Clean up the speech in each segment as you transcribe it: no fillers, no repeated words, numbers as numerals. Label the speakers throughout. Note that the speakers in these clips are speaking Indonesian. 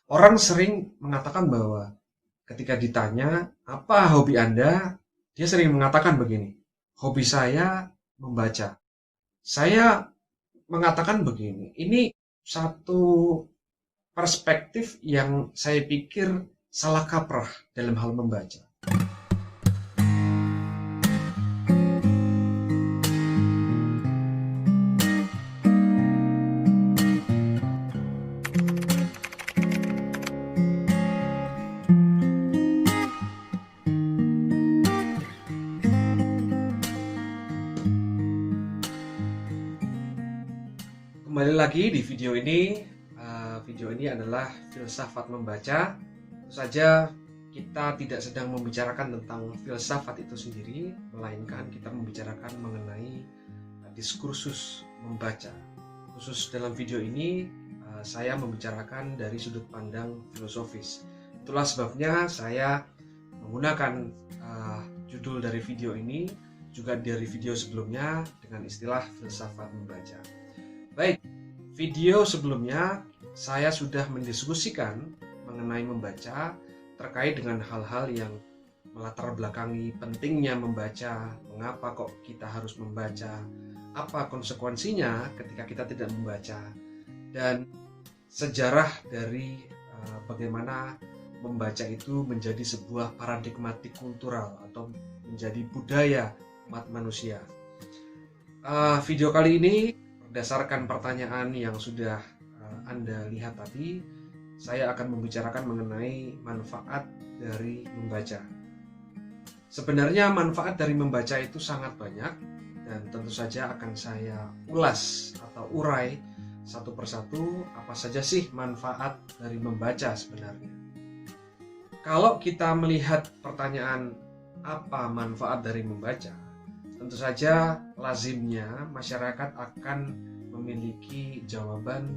Speaker 1: Orang sering mengatakan bahwa ketika ditanya, apa hobi Anda? Dia sering mengatakan begini, hobi saya membaca. Saya mengatakan begini, ini satu perspektif yang saya pikir salah kaprah dalam hal membaca. Kembali lagi di video ini. Video ini adalah filsafat membaca. Tentu saja kita tidak sedang membicarakan tentang filsafat itu sendiri, melainkan kita membicarakan mengenai diskursus membaca. Khusus dalam video ini, saya membicarakan dari sudut pandang filosofis. Itulah sebabnya saya menggunakan judul dari video ini, juga dari video sebelumnya dengan istilah filsafat membaca. Baik, video sebelumnya saya sudah mendiskusikan mengenai membaca terkait dengan hal-hal yang melatar belakangi pentingnya membaca, mengapa kok kita harus membaca, apa konsekuensinya ketika kita tidak membaca, dan sejarah dari bagaimana membaca itu menjadi sebuah paradigmatik kultural atau menjadi budaya umat manusia. Video kali ini berdasarkan pertanyaan yang sudah Anda lihat tadi, saya akan membicarakan mengenai manfaat dari membaca. Sebenarnya manfaat dari membaca itu sangat banyak dan tentu saja akan saya ulas atau urai satu persatu apa saja sih manfaat dari membaca sebenarnya. Kalau kita melihat pertanyaan apa manfaat dari membaca, tentu saja lazimnya masyarakat akan memiliki jawaban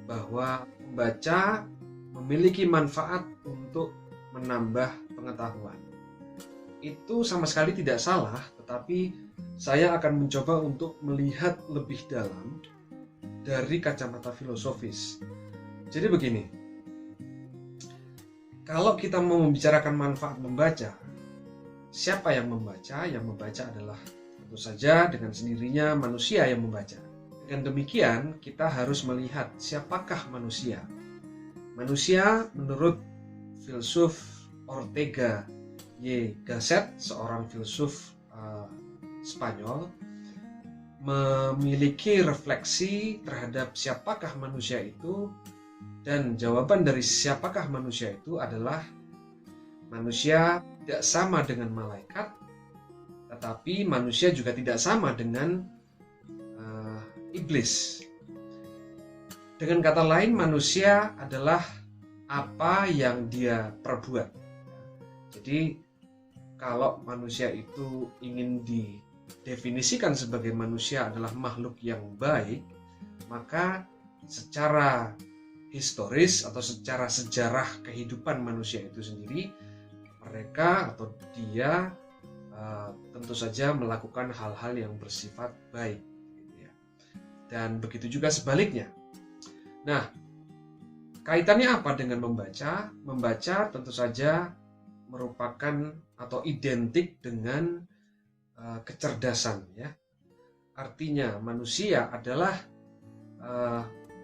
Speaker 1: bahwa membaca memiliki manfaat untuk menambah pengetahuan. Itu sama sekali tidak salah, tetapi saya akan mencoba untuk melihat lebih dalam dari kacamata filosofis. Jadi begini, kalau kita mau membicarakan manfaat membaca, siapa yang membaca? Yang membaca adalah tentu saja dengan sendirinya manusia yang membaca. Dengan demikian, kita harus melihat siapakah manusia. Manusia menurut filsuf Ortega y Gasset, seorang filsuf Spanyol, memiliki refleksi terhadap siapakah manusia itu, dan jawaban dari siapakah manusia itu adalah manusia tidak sama dengan malaikat, tetapi manusia juga tidak sama dengan iblis. Dengan kata lain, manusia adalah apa yang dia perbuat. Jadi kalau manusia itu ingin didefinisikan sebagai manusia adalah makhluk yang baik, maka secara historis atau secara sejarah kehidupan manusia itu sendiri, mereka atau dia tentu saja melakukan hal-hal yang bersifat baik. Dan begitu juga sebaliknya. Nah, kaitannya apa dengan membaca? Membaca tentu saja merupakan atau identik dengan kecerdasan, ya. Artinya manusia adalah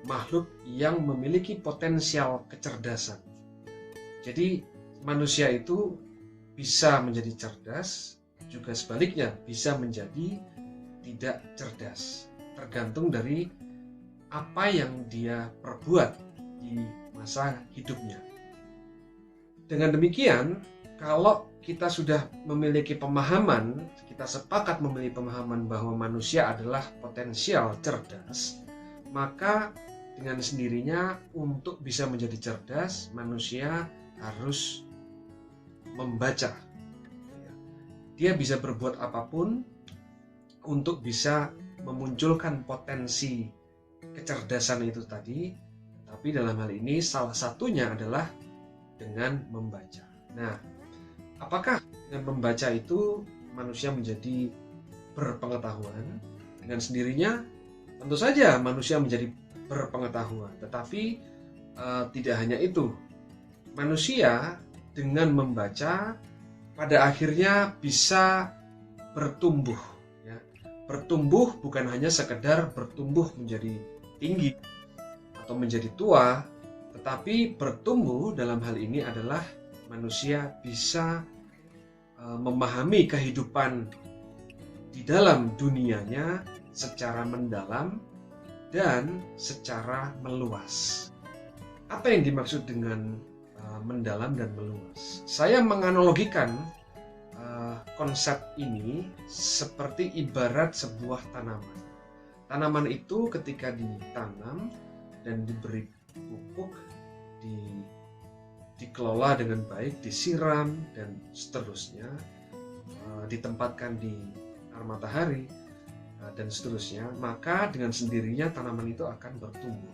Speaker 1: makhluk yang memiliki potensial kecerdasan. Jadi manusia itu bisa menjadi cerdas, juga sebaliknya bisa menjadi tidak cerdas. Tergantung dari apa yang dia perbuat di masa hidupnya. Dengan demikian, kalau kita sudah memiliki pemahaman, kita sepakat memiliki pemahaman bahwa manusia adalah potensial cerdas, maka dengan sendirinya untuk bisa menjadi cerdas, manusia harus membaca. Dia bisa berbuat apapun untuk bisa memunculkan potensi kecerdasan itu tadi, tapi dalam hal ini salah satunya adalah dengan membaca. Nah, apakah dengan membaca itu manusia menjadi berpengetahuan? Dengan sendirinya tentu saja manusia menjadi berpengetahuan, tetapi tidak hanya itu. manusia dengan membaca pada akhirnya bisa bertumbuh, ya. Bertumbuh bukan hanya sekedar bertumbuh menjadi tinggi atau menjadi tua, tetapi bertumbuh dalam hal ini adalah manusia bisa memahami kehidupan di dalam dunianya secara mendalam dan secara meluas. Apa yang dimaksud dengan mendalam dan meluas? Saya menganalogikan konsep ini seperti ibarat sebuah tanaman. Tanaman itu ketika ditanam dan diberi pupuk, dikelola dengan baik, disiram dan seterusnya, ditempatkan di sinar matahari dan seterusnya, maka dengan sendirinya tanaman itu akan bertumbuh.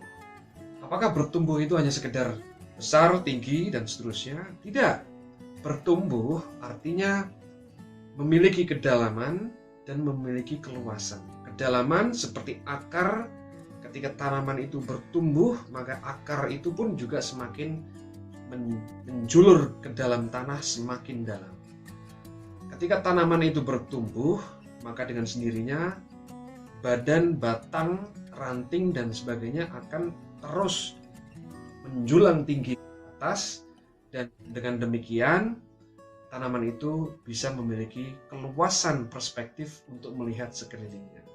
Speaker 1: Apakah bertumbuh itu hanya sekedar besar, tinggi dan seterusnya? Tidak. Bertumbuh artinya memiliki kedalaman dan memiliki keluasan. Kedalaman seperti akar, ketika tanaman itu bertumbuh, maka akar itu pun juga semakin menjulur ke dalam tanah semakin dalam. Ketika tanaman itu bertumbuh, maka dengan sendirinya badan, batang, ranting dan sebagainya akan terus menjulang tinggi ke atas, dan dengan demikian tanaman itu bisa memiliki keluasan perspektif untuk melihat sekelilingnya.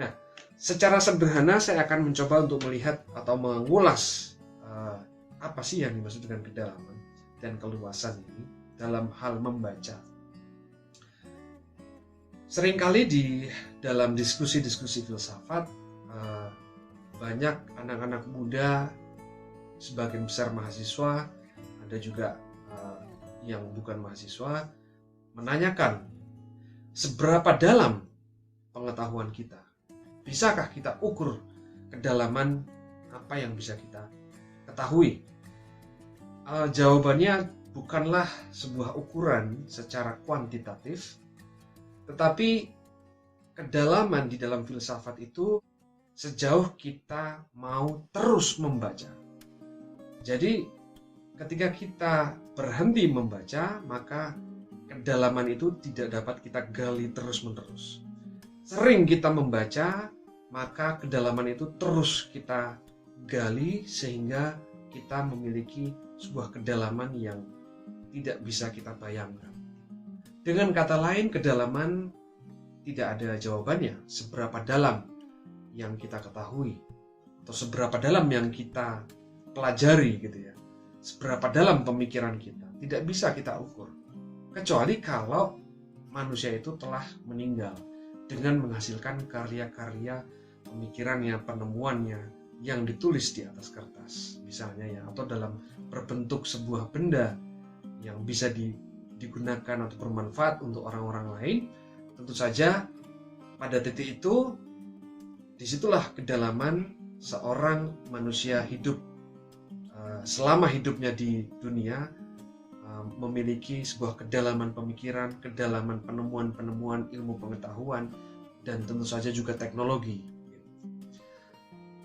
Speaker 1: Nah, secara sederhana saya akan mencoba untuk melihat atau mengulas apa sih yang dimaksud dengan kedalaman dan keluasan ini dalam hal membaca. Seringkali di dalam diskusi-diskusi filsafat, banyak anak-anak muda, sebagian besar mahasiswa, ada juga yang bukan mahasiswa, menanyakan seberapa dalam pengetahuan kita. Bisakah kita ukur kedalaman apa yang bisa kita ketahui? Jawabannya bukanlah sebuah ukuran secara kuantitatif, tetapi kedalaman di dalam filsafat itu sejauh kita mau terus membaca. Jadi ketika kita berhenti membaca, maka kedalaman itu tidak dapat kita gali terus-menerus. Sering kita membaca, maka kedalaman itu terus kita gali sehingga kita memiliki sebuah kedalaman yang tidak bisa kita bayangkan. Dengan kata lain, kedalaman tidak ada jawabannya. Seberapa dalam yang kita ketahui atau seberapa dalam yang kita pelajari gitu ya. Seberapa dalam pemikiran kita tidak bisa kita ukur. Kecuali kalau manusia itu telah meninggal dengan menghasilkan karya-karya pemikirannya, penemuannya yang ditulis di atas kertas misalnya ya, atau dalam berbentuk sebuah benda yang bisa digunakan atau bermanfaat untuk orang-orang lain. Tentu saja pada titik itu disitulah kedalaman seorang manusia hidup selama hidupnya di dunia, memiliki sebuah kedalaman pemikiran, kedalaman penemuan-penemuan ilmu pengetahuan, dan tentu saja juga teknologi.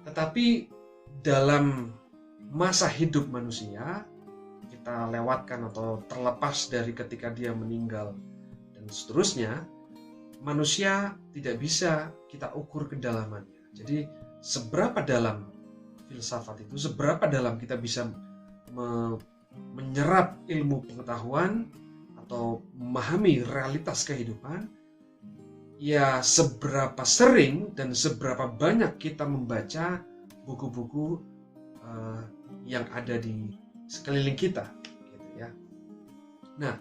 Speaker 1: Tetapi dalam masa hidup manusia, kita lewatkan atau terlepas dari ketika dia meninggal dan seterusnya, manusia tidak bisa kita ukur kedalamannya. Jadi seberapa dalam filsafat itu, seberapa dalam kita bisa menyerap ilmu pengetahuan atau memahami realitas kehidupan, ya seberapa sering dan seberapa banyak kita membaca buku-buku yang ada di sekeliling kita, gitu ya. Nah,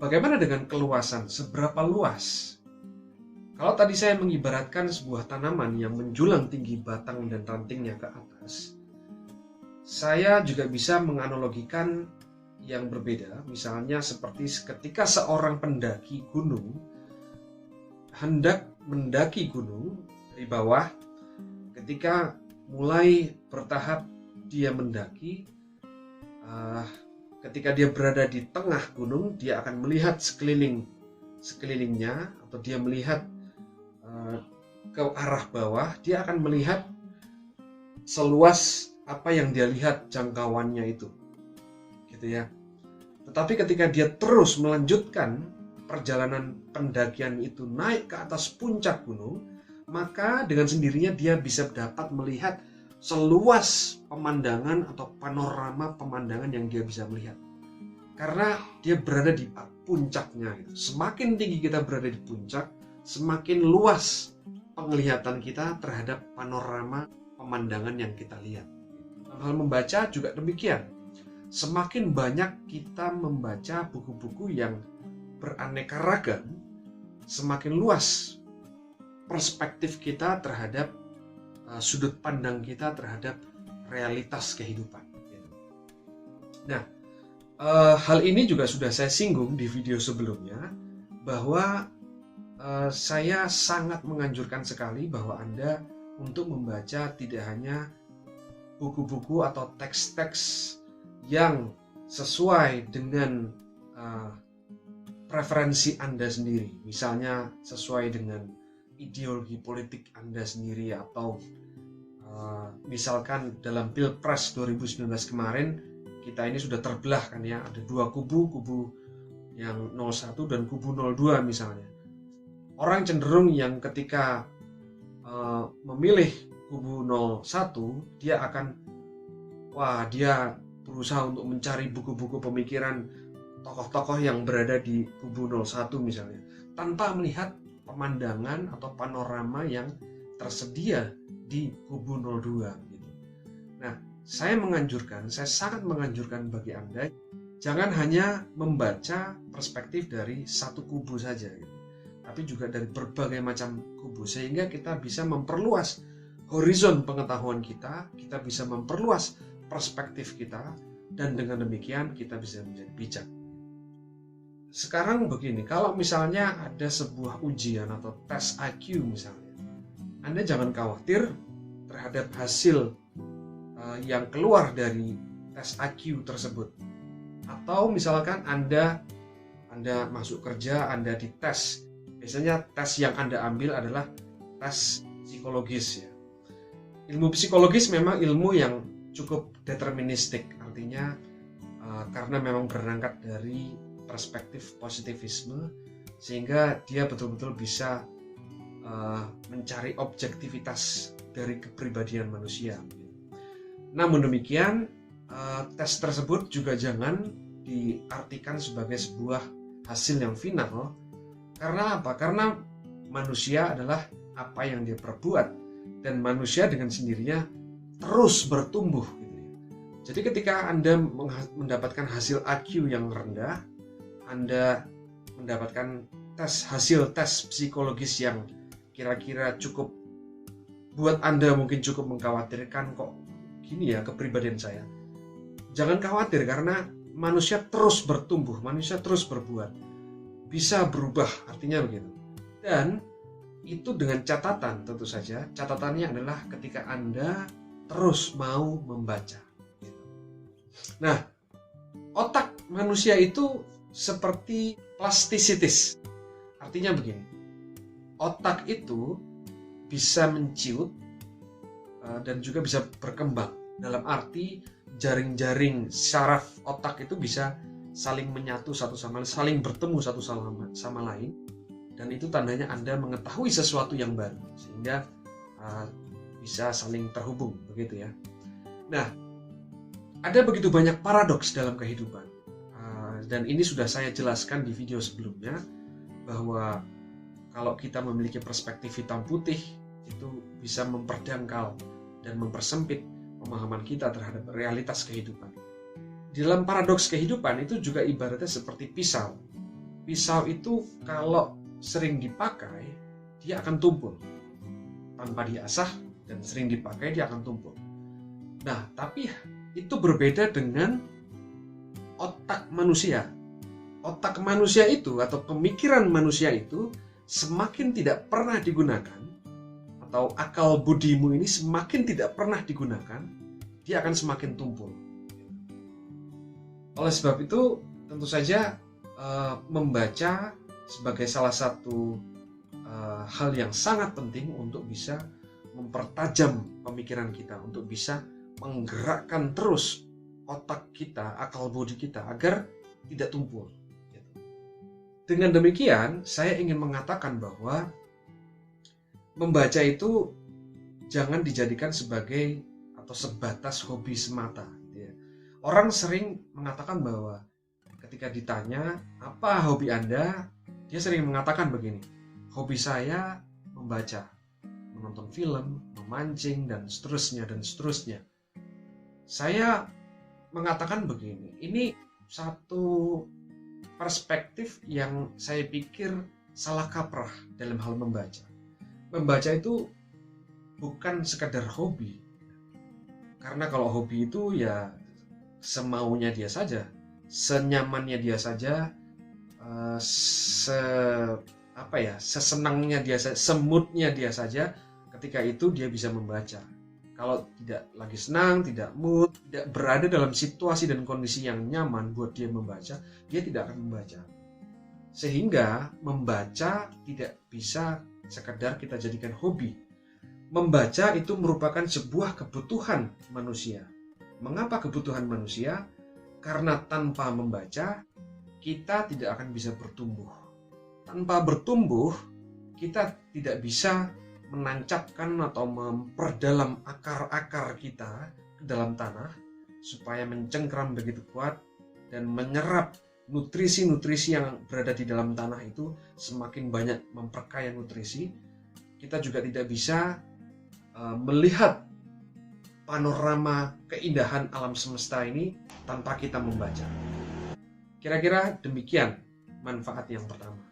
Speaker 1: bagaimana dengan keluasan? Seberapa luas? Kalau tadi saya mengibaratkan sebuah tanaman yang menjulang tinggi batang dan rantingnya ke atas, saya juga bisa menganalogikan yang berbeda. Misalnya seperti ketika seorang pendaki gunung hendak mendaki gunung dari bawah, ketika mulai bertahap dia mendaki, ketika dia berada di tengah gunung, dia akan melihat sekelilingnya, atau dia melihat ke arah bawah, dia akan melihat seluas apa yang dia lihat jangkauannya itu, gitu ya. Tetapi ketika dia terus melanjutkan perjalanan pendakian itu naik ke atas puncak gunung, maka dengan sendirinya dia bisa dapat melihat seluas pemandangan atau panorama pemandangan yang dia bisa melihat. Karena dia berada di puncaknya. Semakin tinggi kita berada di puncak, semakin luas penglihatan kita terhadap panorama pemandangan yang kita lihat. Dalam hal membaca juga demikian. Semakin banyak kita membaca buku-buku yang beraneka ragam, semakin luas perspektif kita terhadap sudut pandang kita terhadap realitas kehidupan. Nah, hal ini juga sudah saya singgung di video sebelumnya, bahwa saya sangat menganjurkan sekali bahwa Anda untuk membaca tidak hanya buku-buku atau teks-teks yang sesuai dengan preferensi Anda sendiri, misalnya sesuai dengan ideologi politik Anda sendiri, atau misalkan dalam Pilpres 2019 kemarin kita ini sudah terbelah kan ya, ada dua kubu yang 01 dan kubu 02 misalnya. Orang cenderung yang ketika memilih kubu 01, dia akan dia berusaha untuk mencari buku-buku pemikiran tokoh-tokoh yang berada di kubu 01 misalnya, tanpa melihat pemandangan atau panorama yang tersedia di kubu 02 gitu. Nah, saya sangat menganjurkan bagi Anda, jangan hanya membaca perspektif dari satu kubu saja gitu, tapi juga dari berbagai macam kubu, sehingga kita bisa memperluas horizon pengetahuan kita bisa memperluas perspektif kita, dan dengan demikian kita bisa menjadi bijak. Sekarang begini, kalau misalnya ada sebuah ujian atau tes IQ misalnya, Anda jangan khawatir terhadap hasil yang keluar dari tes IQ tersebut. Atau misalkan Anda masuk kerja, Anda dites. Biasanya tes yang Anda ambil adalah tes psikologis ya. Ilmu psikologis memang ilmu yang cukup deterministik, artinya karena memang berangkat dari perspektif positivisme, sehingga dia betul-betul bisa mencari objektivitas dari kepribadian manusia. Namun demikian, tes tersebut juga jangan diartikan sebagai sebuah hasil yang final. Karena apa? Karena manusia adalah apa yang dia perbuat, dan manusia dengan sendirinya terus bertumbuh gitu ya. Jadi ketika Anda mendapatkan hasil IQ yang rendah, Anda mendapatkan hasil tes psikologis yang kira-kira cukup buat Anda mungkin cukup mengkhawatirkan, kok gini ya kepribadian saya. Jangan khawatir, karena manusia terus bertumbuh, manusia terus berbuat, bisa berubah, artinya begitu. Dan itu dengan catatan, tentu saja catatannya adalah ketika Anda terus mau membaca. Nah, otak manusia itu seperti plastisitis. Artinya begini, otak itu bisa menciut dan juga bisa berkembang. Dalam arti jaring-jaring saraf otak itu bisa saling menyatu satu sama lain, saling bertemu satu sama lain. Dan itu tandanya Anda mengetahui sesuatu yang baru, sehingga bisa saling terhubung, begitu ya. Nah, ada begitu banyak paradoks dalam kehidupan. Dan ini sudah saya jelaskan di video sebelumnya, bahwa kalau kita memiliki perspektif hitam putih, itu bisa memperdangkal dan mempersempit pemahaman kita terhadap realitas kehidupan. Di dalam paradoks kehidupan itu juga ibaratnya seperti pisau. Pisau itu kalau sering dipakai, dia akan tumpul. Tanpa diasah dan sering dipakai, dia akan tumpul. Nah, tapi itu berbeda dengan otak manusia. Otak manusia itu atau pemikiran manusia itu semakin tidak pernah digunakan, atau akal budimu ini semakin tidak pernah digunakan, dia akan semakin tumpul. Oleh sebab itu, tentu saja membaca sebagai salah satu hal yang sangat penting untuk bisa mempertajam pemikiran kita, untuk bisa menggerakkan terus otak kita, akal budi kita agar tidak tumpul. Dengan demikian, saya ingin mengatakan bahwa membaca itu jangan dijadikan sebagai atau sebatas hobi semata. Orang sering mengatakan bahwa ketika ditanya, apa hobi Anda? Dia sering mengatakan begini, hobi saya membaca, menonton film, memancing, dan seterusnya, dan seterusnya. Saya mengatakan begini, ini satu perspektif yang saya pikir salah kaprah dalam hal membaca. Membaca itu bukan sekadar hobi. Karena kalau hobi itu ya semaunya dia saja, senyamannya dia saja, sesenangnya dia saja, semutnya dia saja. Ketika itu dia bisa membaca. Kalau tidak lagi senang, tidak mood, tidak berada dalam situasi dan kondisi yang nyaman buat dia membaca, dia tidak akan membaca. Sehingga membaca tidak bisa sekedar kita jadikan hobi. Membaca itu merupakan sebuah kebutuhan manusia. Mengapa kebutuhan manusia? Karena tanpa membaca, kita tidak akan bisa bertumbuh. Tanpa bertumbuh, kita tidak bisa menancapkan atau memperdalam akar-akar kita ke dalam tanah supaya mencengkram begitu kuat dan menyerap nutrisi-nutrisi yang berada di dalam tanah itu semakin banyak memperkaya nutrisi. Kita juga tidak bisa melihat panorama keindahan alam semesta ini tanpa kita membaca. Kira-kira demikian manfaat yang pertama.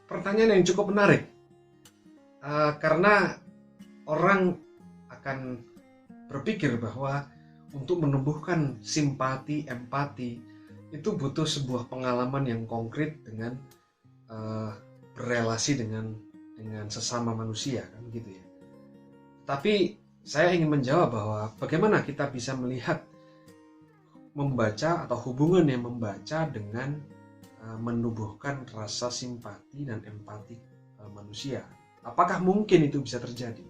Speaker 1: Pertanyaan yang cukup menarik, karena orang akan berpikir bahwa untuk menumbuhkan simpati, empati, itu butuh sebuah pengalaman yang konkret dengan berelasi dengan sesama manusia, kan gitu ya. Tapi saya ingin menjawab bahwa bagaimana kita bisa melihat membaca atau hubungan yang membaca dengan menumbuhkan rasa simpati dan empati manusia. Apakah mungkin itu bisa terjadi?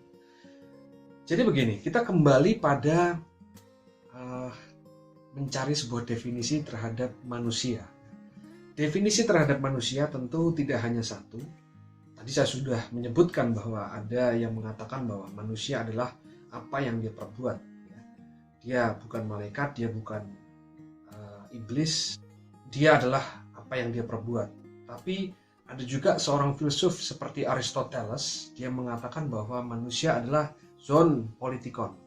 Speaker 1: Jadi begini, kita kembali pada mencari sebuah definisi terhadap manusia. Definisi terhadap manusia tentu tidak hanya satu. Tadi saya sudah menyebutkan bahwa ada yang mengatakan bahwa manusia adalah apa yang dia perbuat. Dia bukan malaikat, dia bukan iblis, dia adalah apa yang dia perbuat. Tapi ada juga seorang filsuf seperti Aristoteles, dia mengatakan bahwa manusia adalah zoon politikon.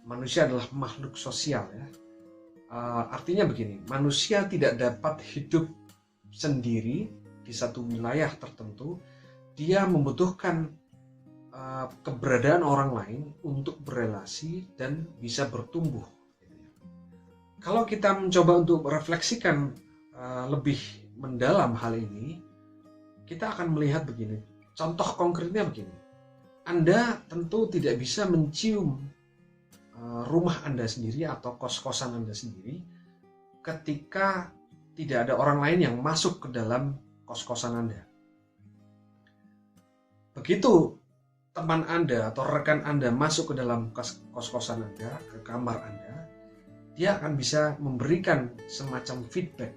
Speaker 1: Manusia adalah makhluk sosial, ya. Artinya begini, manusia tidak dapat hidup sendiri di satu wilayah tertentu. Dia membutuhkan keberadaan orang lain untuk berelasi dan bisa bertumbuh. Kalau kita mencoba untuk merefleksikan lebih mendalam hal ini, kita akan melihat begini. Contoh konkretnya begini. Anda tentu tidak bisa mencium rumah Anda sendiri atau kos-kosan Anda sendiri ketika tidak ada orang lain yang masuk ke dalam kos-kosan Anda. Begitu teman Anda atau rekan Anda masuk ke dalam kos-kosan Anda, ke kamar Anda, dia akan bisa memberikan semacam feedback.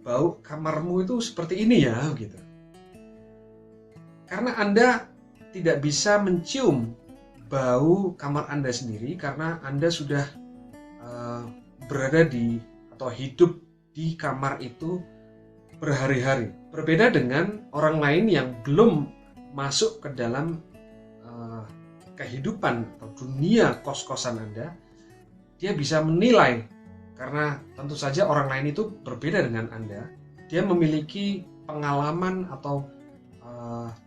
Speaker 1: Bau kamarmu itu seperti ini ya, gitu. Karena Anda tidak bisa mencium bau kamar Anda sendiri karena Anda sudah berada di atau hidup di kamar itu berhari-hari. Berbeda dengan orang lain yang belum masuk ke dalam kehidupan atau dunia kos-kosan Anda, dia bisa menilai. Karena tentu saja orang lain itu berbeda dengan Anda. Dia memiliki pengalaman atau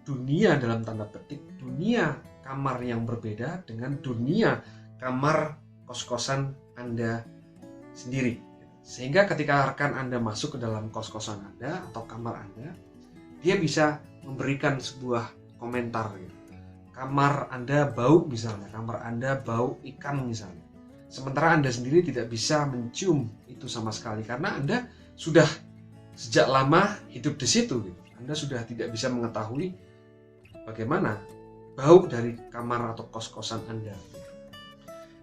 Speaker 1: dunia dalam tanda petik, dunia kamar yang berbeda dengan dunia kamar kos-kosan Anda sendiri. Sehingga ketika rekan Anda masuk ke dalam kos-kosan Anda atau kamar Anda, dia bisa memberikan sebuah komentar. Kamar Anda bau misalnya, kamar Anda bau ikan misalnya. Sementara Anda sendiri tidak bisa mencium itu sama sekali karena Anda sudah sejak lama hidup di situ, gitu. Anda sudah tidak bisa mengetahui bagaimana bau dari kamar atau kos-kosan Anda.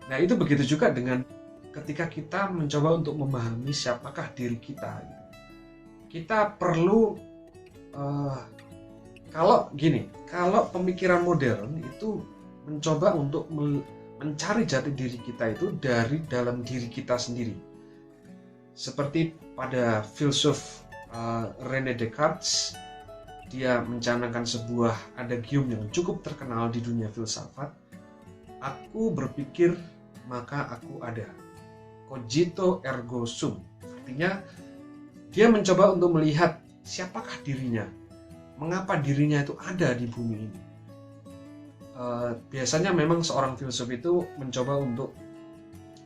Speaker 1: Nah, itu begitu juga dengan ketika kita mencoba untuk memahami siapakah diri kita. Kita perlu kalau pemikiran modern itu mencoba untuk mencari jati diri kita itu dari dalam diri kita sendiri. Seperti pada filsuf René Descartes, dia mencanangkan sebuah adagium yang cukup terkenal di dunia filsafat. Aku berpikir maka aku ada. Cogito ergo sum. Artinya dia mencoba untuk melihat siapakah dirinya, mengapa dirinya itu ada di bumi ini. Biasanya memang seorang filsuf itu mencoba untuk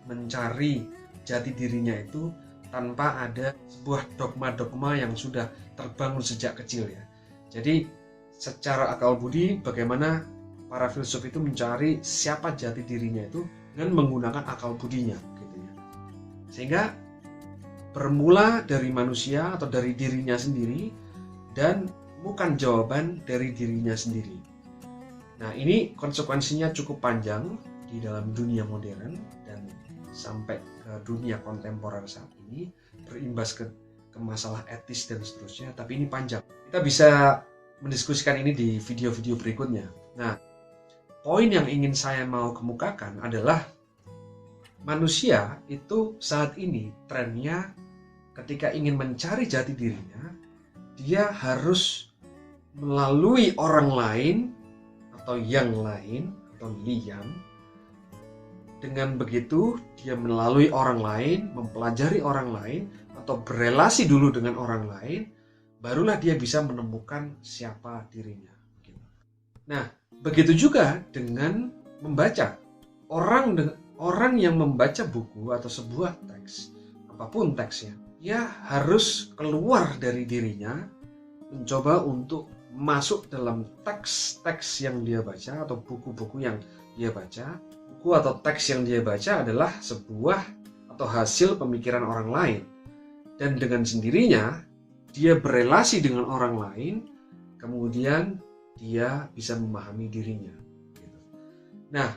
Speaker 1: mencari jati dirinya itu tanpa ada sebuah dogma-dogma yang sudah terbangun sejak kecil ya. Jadi secara akal budi bagaimana para filsuf itu mencari siapa jati dirinya itu dengan menggunakan akal budinya gitu ya. Sehingga bermula dari manusia atau dari dirinya sendiri dan bukan jawaban dari dirinya sendiri. Nah, ini konsekuensinya cukup panjang di dalam dunia modern dan sampai ke dunia kontemporer saat ini, berimbas ke masalah etis dan seterusnya, tapi ini panjang. Kita bisa mendiskusikan ini di video-video berikutnya. Nah, poin yang ingin saya mau kemukakan adalah manusia itu saat ini trennya ketika ingin mencari jati dirinya, dia harus melalui orang lain atau yang lain atau liang. Dengan begitu dia melalui orang lain, mempelajari orang lain atau berelasi dulu dengan orang lain, barulah dia bisa menemukan siapa dirinya. Nah, begitu juga dengan membaca. Orang yang membaca buku atau sebuah teks, apapun teksnya, dia harus keluar dari dirinya, mencoba untuk masuk dalam teks-teks yang dia baca atau buku-buku yang dia baca. Buku atau teks yang dia baca adalah sebuah atau hasil pemikiran orang lain. Dan dengan sendirinya, dia berelasi dengan orang lain, kemudian dia bisa memahami dirinya. Nah,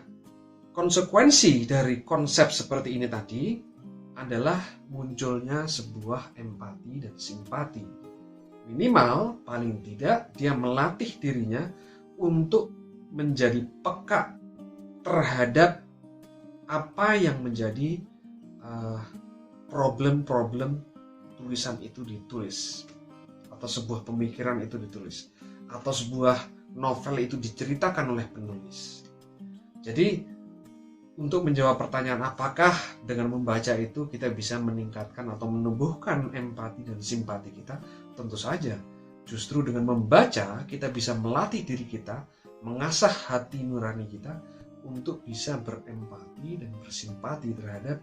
Speaker 1: konsekuensi dari konsep seperti ini tadi adalah munculnya sebuah empati dan simpati. Minimal, paling tidak, dia melatih dirinya untuk menjadi peka terhadap apa yang menjadi problem-problem tulisan itu ditulis, atau sebuah pemikiran itu ditulis, atau sebuah novel itu diceritakan oleh penulis. Jadi untuk menjawab pertanyaan apakah dengan membaca itu kita bisa meningkatkan atau menumbuhkan empati dan simpati kita, tentu saja. Justru dengan membaca kita bisa melatih diri kita, mengasah hati nurani kita untuk bisa berempati dan bersimpati terhadap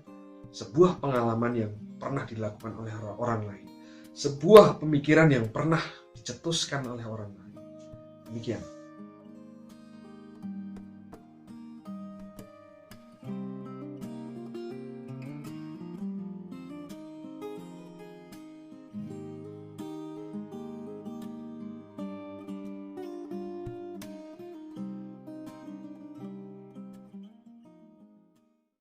Speaker 1: sebuah pengalaman yang pernah dilakukan oleh orang lain, sebuah pemikiran yang pernah dicetuskan oleh orang lain. Demikian.